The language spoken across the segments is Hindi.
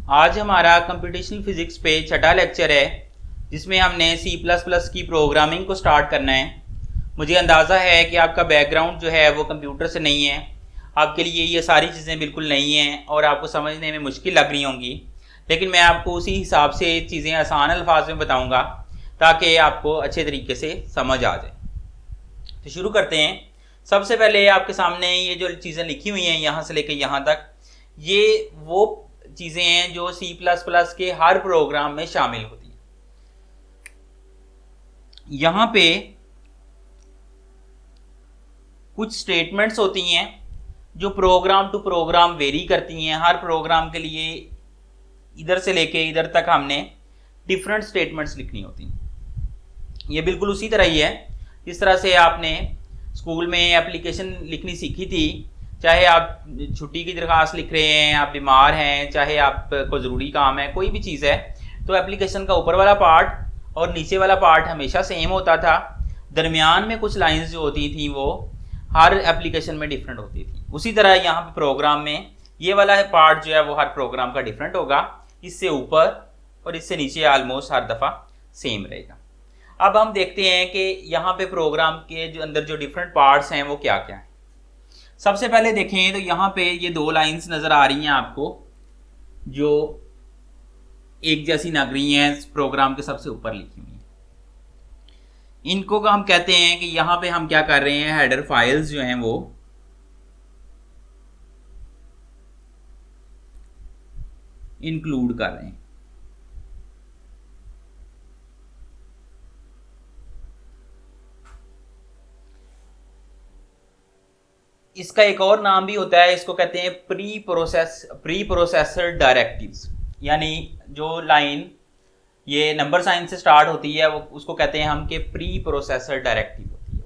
आज हमारा कंप्यूटेशनल फिजिक्स पे छठा लेक्चर है जिसमें हमने C++ की प्रोग्रामिंग को स्टार्ट करना है। मुझे अंदाज़ा है कि आपका बैकग्राउंड जो है वो कंप्यूटर से नहीं है, आपके लिए ये सारी चीज़ें बिल्कुल नहीं हैं और आपको समझने में मुश्किल लग रही होंगी, लेकिन मैं आपको उसी हिसाब से चीज़ें आसान अल्फाज में बताऊँगा ताकि आपको अच्छे तरीके से समझ आ जाए। तो शुरू करते हैं। सबसे पहले आपके सामने ये जो चीज़ें लिखी हुई हैं यहाँ से लेकर यहाँ तक, ये वो चीज़ें हैं जो C++ के हर प्रोग्राम में शामिल होती हैं। यहाँ पे कुछ स्टेटमेंट्स होती हैं जो प्रोग्राम टू प्रोग्राम वेरी करती हैं। हर प्रोग्राम के लिए इधर से लेके इधर तक हमने डिफरेंट स्टेटमेंट्स लिखनी होती हैं। ये बिल्कुल उसी तरह ही है जिस तरह से आपने स्कूल में एप्लीकेशन लिखनी सीखी थी। चाहे आप छुट्टी की दरख्वास्त लिख रहे हैं, आप बीमार हैं, चाहे आपको ज़रूरी काम है, कोई भी चीज़ है, तो एप्लीकेशन का ऊपर वाला पार्ट और नीचे वाला पार्ट हमेशा सेम होता था। दरमियान में कुछ लाइंस जो होती थी वो हर एप्लीकेशन में डिफरेंट होती थी। उसी तरह यहाँ पे प्रोग्राम में ये वाला पार्ट जो है वो हर प्रोग्राम का डिफरेंट होगा, इससे ऊपर और इससे नीचे ऑलमोस्ट हर दफ़ा सेम रहेगा। अब हम देखते हैं कि यहाँ पे प्रोग्राम के जो अंदर जो डिफरेंट पार्ट्स हैं वो क्या क्या हैं। सबसे पहले देखें तो यहाँ पे ये दो लाइंस नज़र आ रही हैं आपको जो एक जैसी लग रही हैं, प्रोग्राम के सबसे ऊपर लिखी हुई हैं। इनको हम कहते हैं कि यहाँ पे हम क्या कर रहे हैं, हेडर फाइल्स जो हैं वो इंक्लूड कर रहे हैं। इसका एक और नाम भी होता है, इसको कहते हैं प्री प्रोसेसर डायरेक्टिव्स। यानी जो लाइन ये नंबर साइन से स्टार्ट होती है वो उसको कहते हैं हम कि प्री प्रोसेसर डायरेक्टिव होती है।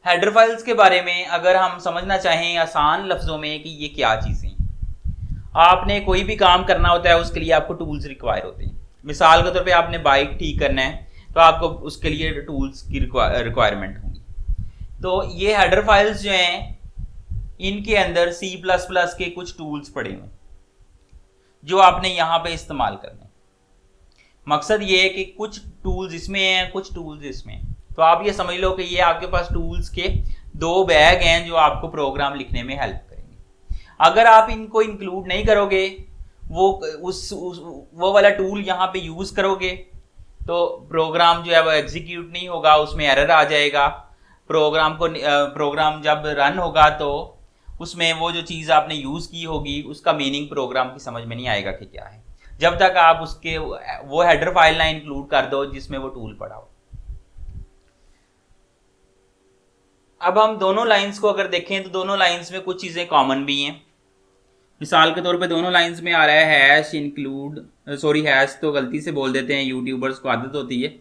हेडर फाइल्स के बारे में अगर हम समझना चाहें आसान लफ्जों में कि ये क्या चीज़ें हैं, आपने कोई भी काम करना होता है उसके लिए आपको टूल्स रिक्वायर होते हैं। मिसाल के तौर पे आपने बाइक ठीक करना है तो आपको उसके लिए टूल्स की रिक्वायरमेंट होगी। तो ये हेडर फाइल्स जो हैं इनके अंदर C++ के कुछ टूल्स पड़े हुए जो आपने यहाँ पे इस्तेमाल करने। मकसद ये है कि कुछ टूल्स इसमें हैं, कुछ टूल्स इसमें हैं। तो आप ये समझ लो कि ये आपके पास टूल्स के दो बैग हैं जो आपको प्रोग्राम लिखने में हेल्प करेंगे। अगर आप इनको इंक्लूड नहीं करोगे, वो वाला टूल यहाँ पे यूज़ करोगे तो प्रोग्राम जो है वो एग्जीक्यूट नहीं होगा, उसमें एरर आ जाएगा। प्रोग्राम जब रन होगा तो उसमें वो जो चीज़ आपने यूज़ की होगी उसका मीनिंग प्रोग्राम की समझ में नहीं आएगा कि क्या है, जब तक आप उसके वो हेडर फाइल ना इंक्लूड कर दो जिसमें वो टूल पड़ा हो। अब हम दोनों लाइंस को अगर देखें तो दोनों लाइंस में कुछ चीज़ें कॉमन भी हैं। मिसाल के तौर पे दोनों लाइंस में आ रहा है हैश तो गलती से बोल देते हैं, यूट्यूबर्स को आदत होती है।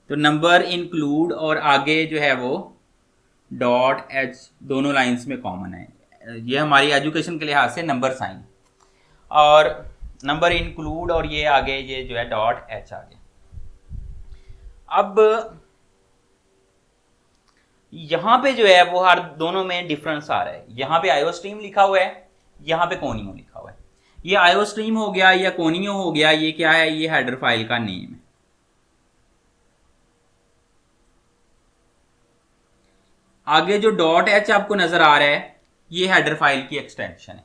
तो नंबर इंक्लूड और आगे जो है वो .h दोनों लाइंस में कॉमन है। ये हमारी एजुकेशन के लिहाज से नंबर साइन और नंबर इंक्लूड और ये आगे ये जो है .h आ गया। अब यहाँ पे जो है वो हर दोनों में डिफरेंस आ रहा है। यहाँ पे आयोस्ट्रीम लिखा हुआ है, यहाँ पे कोनियो लिखा हुआ है। ये आयोस्ट्रीम हो गया या कोनियो हो गया, ये क्या है, ये हेडर फाइल का नेम है। आगे जो .h आपको नजर आ रहा है ये हेडर फाइल की एक्सटेंशन है।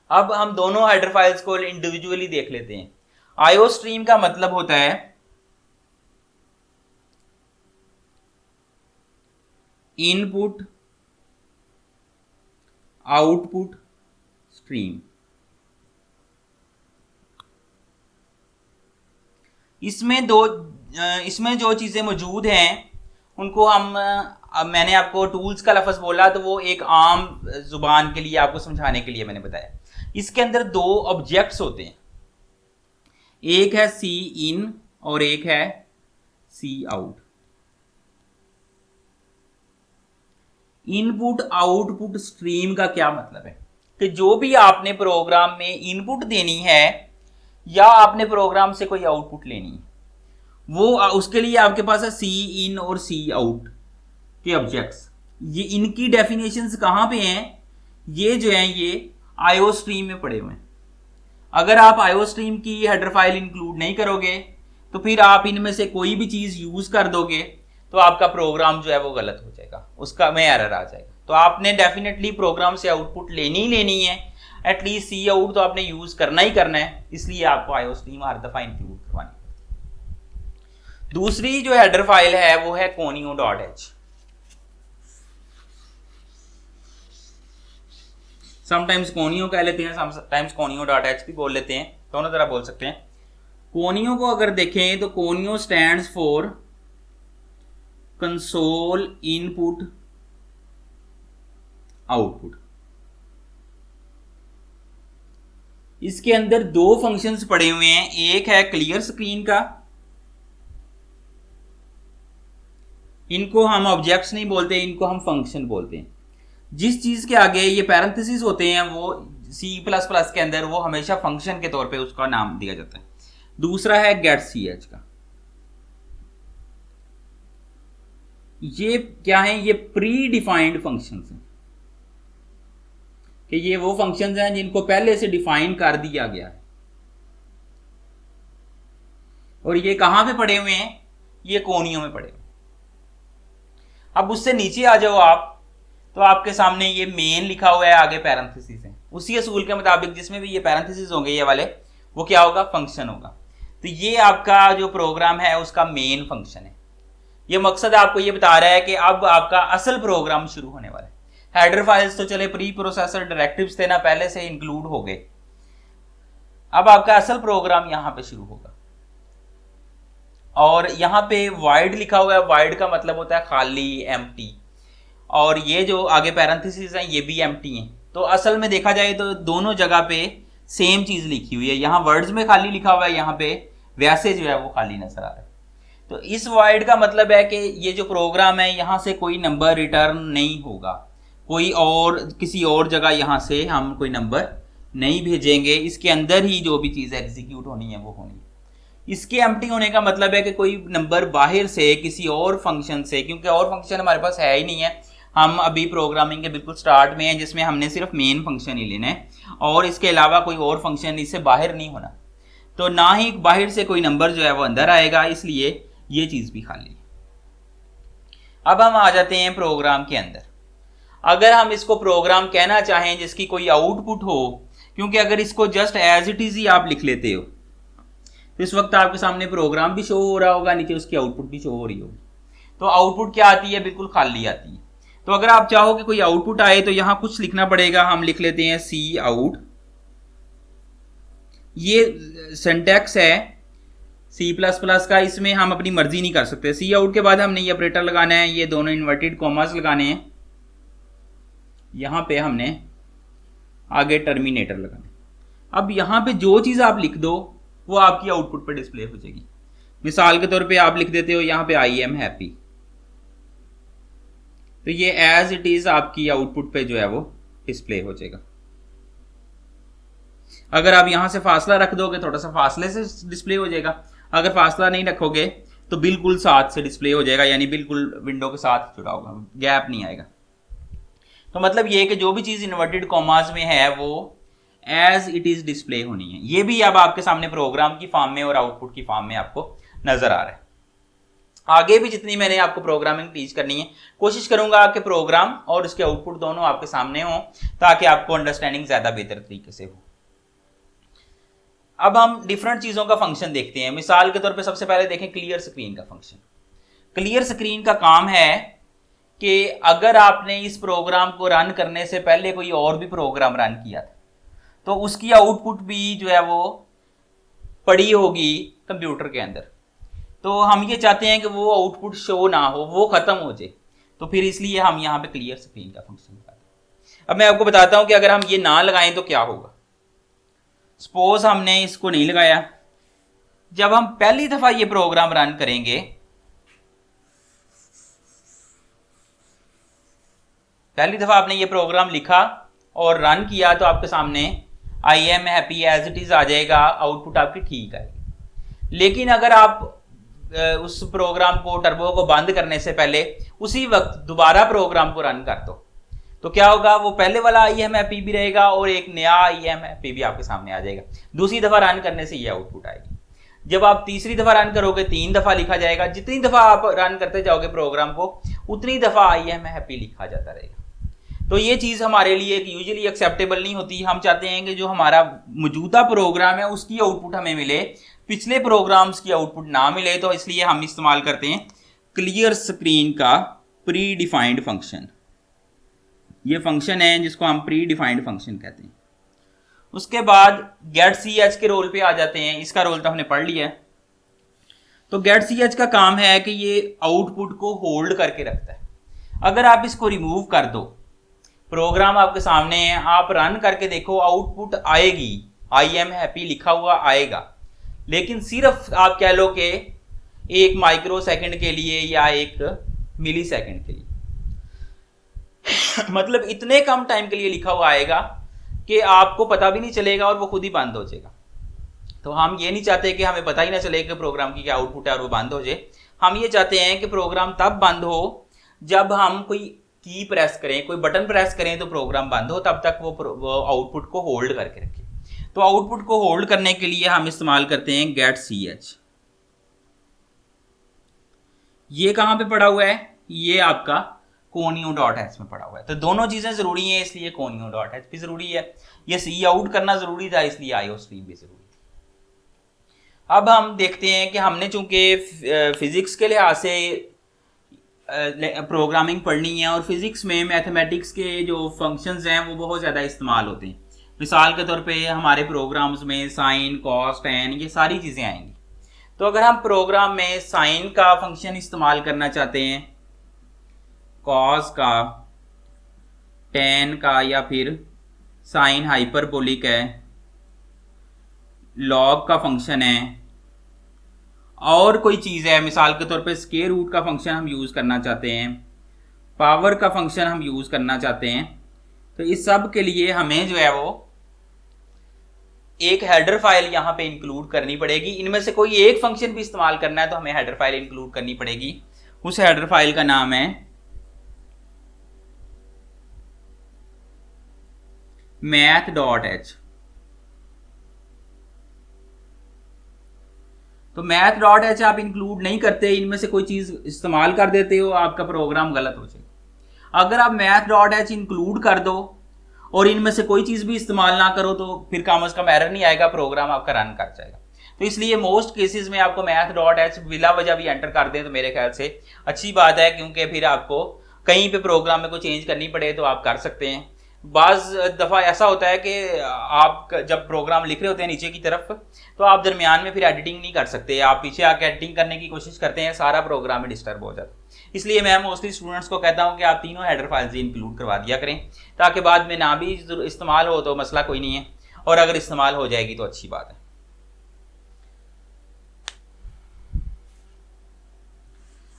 अब हम दोनों हेडर फाइल्स को इंडिविजुअली देख लेते हैं। आयोस्ट्रीम का मतलब होता है इनपुट आउटपुट स्ट्रीम। इसमें जो चीज़ें मौजूद हैं उनको मैंने आपको टूल्स का लफ्ज़ बोला तो वो एक आम जुबान के लिए आपको समझाने के लिए मैंने बताया। इसके अंदर दो ऑब्जेक्ट्स होते हैं, एक है सी इन और एक है सी आउट। इनपुट आउटपुट स्ट्रीम का क्या मतलब है कि जो भी आपने प्रोग्राम में इनपुट देनी है या आपने प्रोग्राम से कोई आउटपुट लेनी है वो उसके लिए आपके पास है सी इन और सी आउट के ऑब्जेक्ट्स। ये इनकी डेफिनेशंस कहाँ पे हैं? ये जो हैं ये आईओ स्ट्रीम में पड़े हुए हैं। अगर आप आईओ स्ट्रीम की हेडर फाइल इंक्लूड नहीं करोगे तो फिर आप इनमें से कोई भी चीज यूज कर दोगे तो आपका प्रोग्राम जो है वो गलत हो जाएगा, उसका में एरर आ जाएगा। तो आपने डेफिनेटली प्रोग्राम से आउटपुट लेनी ही लेनी है, एटलीस्ट सी आउट तो आपने यूज करना ही करना है, इसलिए आपको आईओ स्ट्रीम हर दफा इंक्लूड करवानी है। दूसरी जो हेडर फाइल है वो है conio.h। समटाइम्स कोनियो कह लेते हैं, समटाइम्स conio.h भी बोल लेते हैं, दोनों तरह बोल सकते हैं। कोनियो को अगर देखें तो conio stands for console input output. इसके अंदर दो फंक्शंस पड़े हुए हैं, एक है क्लियर स्क्रीन का, इनको हम ऑब्जेक्ट्स नहीं बोलते, इनको हम फंक्शन बोलते हैं। जिस चीज के आगे ये पैरेंथेसिस होते हैं वो C++ के अंदर वो हमेशा फंक्शन के तौर पे उसका नाम दिया जाता है। दूसरा है getch का। ये क्या है? ये प्री डिफाइंड फंक्शंस हैं कि ये वो फंक्शंस हैं जिनको पहले से डिफाइन कर दिया गया है। और ये कहां पे पड़े हुए हैं? ये कोनियो में पड़े हुए। अब उससे नीचे आ जाओ आप तो आपके सामने ये मेन लिखा हुआ है, आगे पैरेंथेसिस है। उसी असूल के मुताबिक जिसमें भी ये पैरेंथेसिस होंगे ये वाले, वो क्या होगा? फंक्शन होगा। तो ये आपका जो प्रोग्राम है उसका मेन फंक्शन है। ये मकसद आपको ये बता रहा है कि अब आपका असल प्रोग्राम शुरू होने वाला है। हेडर फाइल्स तो चले प्री प्रोसेसर डायरेक्टिव्स थे ना, पहले से इंक्लूड हो गए। अब आपका असल प्रोग्राम यहां पे शुरू होगा। और यहां पे वाइड लिखा हुआ है, वाइड का मतलब होता है खाली, एम्प्टी। और ये जो आगे पैरेंथेसिस हैं ये भी एम्प्टी हैं। तो असल में देखा जाए तो दोनों जगह पे सेम चीज लिखी हुई है। यहाँ वर्ड्स में खाली लिखा हुआ है, यहाँ पे वैसे जो है वो खाली नजर आ रहा है। तो इस वाइड का मतलब है कि ये जो प्रोग्राम है यहाँ से कोई नंबर रिटर्न नहीं होगा, कोई और किसी और जगह यहाँ से हम कोई नंबर नहीं भेजेंगे, इसके अंदर ही जो भी चीज़ एग्जीक्यूट होनी है वो होनी है। इसके एम्प्टी होने का मतलब है कि कोई नंबर बाहर से किसी और फंक्शन से, क्योंकि और फंक्शन हमारे पास है ही नहीं है, हम अभी प्रोग्रामिंग के बिल्कुल स्टार्ट में हैं जिसमें हमने सिर्फ मेन फंक्शन ही लेना है और इसके अलावा कोई और फंक्शन इससे बाहर नहीं होना। तो ना ही बाहर से कोई नंबर जो है वो अंदर आएगा, इसलिए ये चीज़ भी खाली है। अब हम आ जाते हैं प्रोग्राम के अंदर। अगर हम इसको प्रोग्राम कहना चाहें जिसकी कोई आउटपुट हो, क्योंकि अगर इसको जस्ट एज इट इज ही आप लिख लेते हो तो इस वक्त आपके सामने प्रोग्राम भी शो हो रहा होगा, नीचे उसकी आउटपुट भी शो हो रही होगी। तो आउटपुट क्या आती है? बिल्कुल खाली आती है। तो अगर आप चाहो कि कोई आउटपुट आए तो यहां कुछ लिखना पड़ेगा। हम लिख लेते हैं सी आउट। ये सिंटैक्स है C++ का, इसमें हम अपनी मर्जी नहीं कर सकते। सी आउट के बाद हमने ये ऑपरेटर लगाना है, ये दोनों इन्वर्टेड कॉमास लगाने हैं, यहां पे हमने आगे टर्मिनेटर लगाना है। अब यहां पे जो चीज आप लिख दो वो आपकी आउटपुट पे डिस्प्ले हो जाएगी। मिसाल के तौर पे आप लिख देते हो यहां पे आई एम हैप्पी, तो ये एज इट इज आपकी आउटपुट पे जो है वो डिस्प्ले हो जाएगा। अगर आप यहां से फासला रख दोगे थोड़ा सा फासले से डिस्प्ले हो जाएगा, अगर फासला नहीं रखोगे तो बिल्कुल साथ से डिस्प्ले हो जाएगा, यानी बिल्कुल विंडो के साथ जुड़ा होगा, गैप नहीं आएगा। तो मतलब ये कि जो भी चीज इन्वर्टेड कॉमास में है वो एज इट इज डिस्प्ले होनी है। ये भी अब आपके सामने प्रोग्राम की फॉर्म में और आउटपुट की फॉर्म में आपको नजर आ रहा है। आगे भी जितनी मैंने आपको प्रोग्रामिंग टीच करनी है, कोशिश करूंगा आपके प्रोग्राम और उसके आउटपुट दोनों आपके सामने हो ताकि आपको अंडरस्टैंडिंग ज्यादा बेहतर तरीके से हो। अब हम डिफरेंट चीजों का फंक्शन देखते हैं। मिसाल के तौर पे सबसे पहले देखें क्लियर स्क्रीन का फंक्शन। क्लियर स्क्रीन का काम है कि अगर आपने इस प्रोग्राम को रन करने से पहले कोई और भी प्रोग्राम रन किया था तो उसकी आउटपुट भी जो है वो पड़ी होगी कंप्यूटर के अंदर। तो हम ये चाहते हैं कि वो आउटपुट शो ना हो, वो खत्म हो जाए, तो फिर इसलिए हम यहाँ पे क्लियर स्क्रीन का फंक्शन लगाते हैं। अब मैं आपको बताता हूं कि अगर हम ये ना लगाएं तो क्या होगा। सपोज हमने इसको नहीं लगाया, जब हम पहली दफा ये प्रोग्राम रन करेंगे, पहली दफा आपने ये प्रोग्राम लिखा और रन किया तो आपके सामने I am happy as it is आ जाएगा, आउटपुट आपकी ठीक आएगी। लेकिन अगर आप उस प्रोग्राम को, टर्बो को बंद करने से पहले उसी वक्त दोबारा प्रोग्राम को रन कर दो, तो क्या होगा, वो पहले वाला IMFP भी रहेगा और एक नया IMFP भी आपके सामने आ जाएगा। दूसरी दफा रन करने से ये आउटपुट आएगी। जब आप तीसरी दफा रन करोगे 3 दफा लिखा जाएगा। जितनी दफा आप रन करते जाओगे प्रोग्राम को उतनी दफा IMFP लिखा जाता रहेगा। तो ये चीज हमारे लिए यूजुअली एक्सेप्टेबल नहीं होती। हम चाहते हैं कि जो हमारा मौजूदा प्रोग्राम है उसकी आउटपुट हमें मिले, पिछले प्रोग्राम्स की आउटपुट ना मिले। तो इसलिए हम इस्तेमाल करते हैं क्लियर स्क्रीन का प्री डिफाइंड फंक्शन। ये फंक्शन है जिसको हम प्री डिफाइंड फंक्शन कहते हैं। उसके बाद गेट ch के रोल पे आ जाते हैं। इसका रोल तो हमने पढ़ लिया है। तो गेट ch का काम है कि ये आउटपुट को होल्ड करके रखता है। अगर आप इसको रिमूव कर दो, प्रोग्राम आपके सामने है, आप रन करके देखो, आउटपुट आएगी, IMFP लिखा हुआ आएगा, लेकिन सिर्फ आप कह लो कि 1 माइक्रो सेकंड के लिए या 1 मिली सेकंड के लिए मतलब इतने कम टाइम के लिए लिखा हुआ आएगा कि आपको पता भी नहीं चलेगा और वो खुद ही बंद हो जाएगा। तो हम ये नहीं चाहते कि हमें पता ही ना चले कि प्रोग्राम की क्या आउटपुट है और वो बंद हो जाए। हम ये चाहते हैं कि प्रोग्राम तब बंद हो जब हम कोई की प्रेस करें, कोई बटन प्रेस करें तो प्रोग्राम बंद हो, तब तक वो आउटपुट को होल्ड करके रखे। तो आउटपुट को होल्ड करने के लिए हम इस्तेमाल करते हैं गेट ch। ये कहां पे पड़ा हुआ है, ये आपका conio.h में पड़ा हुआ है। तो दोनों चीजें जरूरी हैं, इसलिए conio.h भी जरूरी है। ये सी आउट करना जरूरी था, इसलिए iostream भी जरूरी थी। अब हम देखते हैं कि हमने चूंकि फिजिक्स के लिहाज से प्रोग्रामिंग पढ़नी है और फिजिक्स में मैथमेटिक्स के जो फंक्शंस हैं वो बहुत ज़्यादा इस्तेमाल होते हैं। मिसाल के तौर पे हमारे प्रोग्राम्स में साइन, कॉस, टैन, ये सारी चीज़ें आएंगी। तो अगर हम प्रोग्राम में साइन का फंक्शन इस्तेमाल करना चाहते हैं, कॉस का, टैन का, या फिर साइन हाइपरबोलिक है, लॉग का फंक्शन है, और कोई चीज़ है, मिसाल के तौर पे स्क्वायर रूट का फंक्शन हम यूज़ करना चाहते हैं, पावर का फंक्शन हम यूज़ करना चाहते हैं, तो इस सब के लिए हमें जो है वो एक हेडर फाइल यहाँ पे इंक्लूड करनी पड़ेगी। इनमें से कोई एक फंक्शन भी इस्तेमाल करना है तो हमें हेडर फाइल इंक्लूड करनी पड़ेगी। उस हेडर फाइल का नाम है math.h। तो math.h आप इंक्लूड नहीं करते, इनमें से कोई चीज इस्तेमाल कर देते हो, आपका प्रोग्राम गलत हो जाएगा। अगर आप math.h इंक्लूड कर दो और इनमें से कोई चीज भी इस्तेमाल ना करो तो फिर कम से कम एरर नहीं आएगा, प्रोग्राम आपका रन कर जाएगा। तो इसलिए मोस्ट केसेस में आपको math.h बिला वजह भी एंटर कर दें तो मेरे ख्याल से अच्छी बात है, क्योंकि फिर आपको कहीं पे प्रोग्राम में कोई चेंज करनी पड़े तो आप कर सकते हैं। बाज़ दफ़ा ऐसा होता है कि आप जब प्रोग्राम लिख रहे होते हैं नीचे की तरफ, तो आप दरमियान में फिर एडिटिंग नहीं कर सकते। आप पीछे आके एडिटिंग करने की कोशिश करते हैं, सारा प्रोग्राम में डिस्टर्ब हो जाता है। इसलिए मैं मोस्टली स्टूडेंट्स को कहता हूं कि आप तीनों हेडर फाइल्स इंक्लूड करवा दिया करें, ताकि बाद में ना भी इस्तेमाल हो तो मसला कोई नहीं है, और अगर इस्तेमाल हो जाएगी तो अच्छी बात है।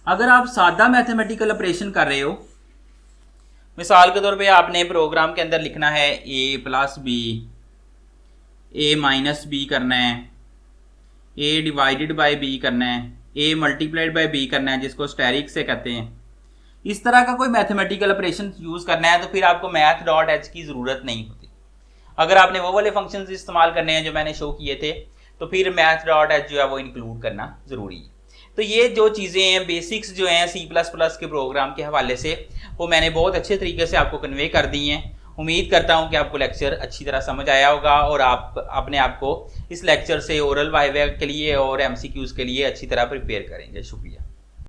अगर आप सादा मैथमेटिकल ऑपरेशन कर रहे हो, मिसाल के तौर पे आपने प्रोग्राम के अंदर लिखना है a plus B, a minus B करना है, a डिवाइडेड बाय b करना है, a मल्टीप्लाइड बाय b करना है, जिसको स्टेरिक से कहते हैं। इस तरह का कोई मैथमेटिकल ऑपरेशन यूज़ करना है तो फिर आपको math.h की ज़रूरत नहीं होती। अगर आपने वो वाले फंक्शंस इस्तेमाल करने हैं जो मैंने शो किए थे तो फिर math.h जो है वो इंक्लूड करना ज़रूरी है। तो ये जो चीज़ें हैं, बेसिक्स जो हैं C++ के प्रोग्राम के हवाले से, वो मैंने बहुत अच्छे तरीके से आपको कन्वे कर दी हैं। उम्मीद करता हूँ कि आपको लेक्चर अच्छी तरह समझ आया होगा और आप अपने आप को इस लेक्चर से ओरल वाइवा के लिए और MCQs के लिए अच्छी तरह प्रिपेयर करेंगे। शुक्रिया।